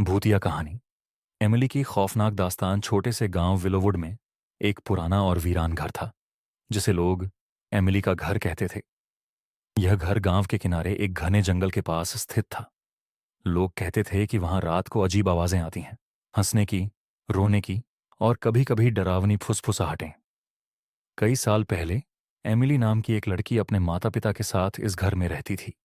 भूतिया कहानी। एमिली की खौफनाक दास्तान। छोटे से गांव विलोवुड में एक पुराना और वीरान घर था, जिसे लोग एमिली का घर कहते थे। यह घर गांव के किनारे एक घने जंगल के पास स्थित था। लोग कहते थे कि वहां रात को अजीब आवाजें आती हैं, हंसने की, रोने की और कभी-कभी डरावनी फुसफुसाहटें। कई साल पहले एमिली नाम की एक लड़की अपने माता-पिता के साथ इस घर में रहती थी।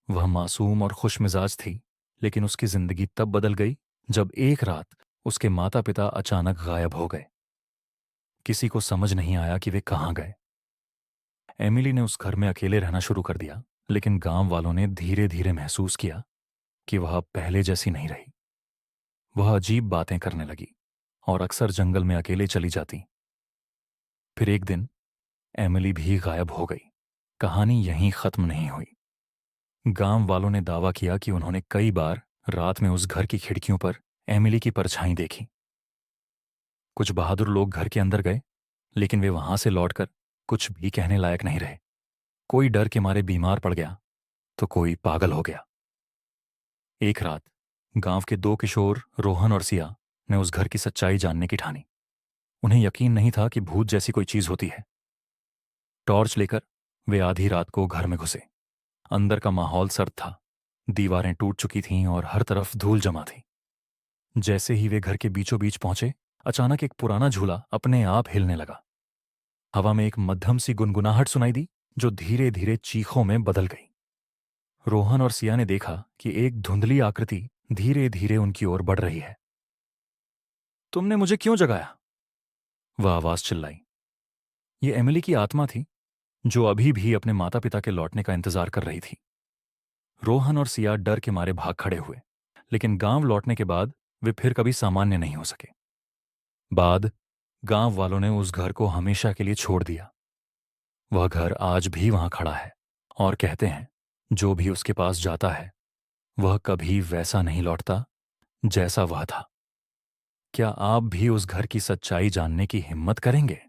वह मासूम और खुशमिजाज थी, लेकिन उसकी जिंदगी तब बदल गई जब एक रात उसके माता-पिता अचानक गायब हो गए। किसी को समझ नहीं आया कि वे कहाँ गए। एमिली ने उस घर में अकेले रहना शुरू कर दिया, लेकिन गांव वालों ने धीरे धीरे महसूस किया कि वह अब पहले जैसी नहीं रही। वह अजीब बातें करने लगी और अक्सर जंगल में अकेले चली जाती। फिर एक दिन एमिली भी गायब हो गई। कहानी यहीं खत्म नहीं हुई। गांव वालों ने दावा किया कि उन्होंने कई बार रात में उस घर की खिड़कियों पर एमिली की परछाई देखी। कुछ बहादुर लोग घर के अंदर गए, लेकिन वे वहां से लौटकर कुछ भी कहने लायक नहीं रहे। कोई डर के मारे बीमार पड़ गया, तो कोई पागल हो गया। एक रात गांव के दो किशोर रोहन और सिया ने उस घर की सच्चाई जानने की ठानी। उन्हें यकीन नहीं था कि भूत जैसी कोई चीज होती है। टॉर्च लेकर वे आधी रात को घर में घुसे। अंदर का माहौल सर्द था, दीवारें टूट चुकी थीं और हर तरफ धूल जमा थी। जैसे ही वे घर के बीचों बीच पहुंचे, अचानक एक पुराना झूला अपने आप हिलने लगा। हवा में एक मध्यम सी गुनगुनाहट सुनाई दी, जो धीरे धीरे चीखों में बदल गई। रोहन और सिया ने देखा कि एक धुंधली आकृति धीरे धीरे उनकी ओर बढ़ रही है। तुमने मुझे क्यों जगाया? वह आवाज चिल्लाई। ये एमिली की आत्मा थी, जो अभी भी अपने माता पिता के लौटने का इंतजार कर रही थी। रोहन और सिया डर के मारे भाग खड़े हुए, लेकिन गांव लौटने के बाद वे फिर कभी सामान्य नहीं हो सके। बाद गांव वालों ने उस घर को हमेशा के लिए छोड़ दिया। वह घर आज भी वहां खड़ा है और कहते हैं, जो भी उसके पास जाता है वह कभी वैसा नहीं लौटता जैसा वह था। क्या आप भी उस घर की सच्चाई जानने की हिम्मत करेंगे?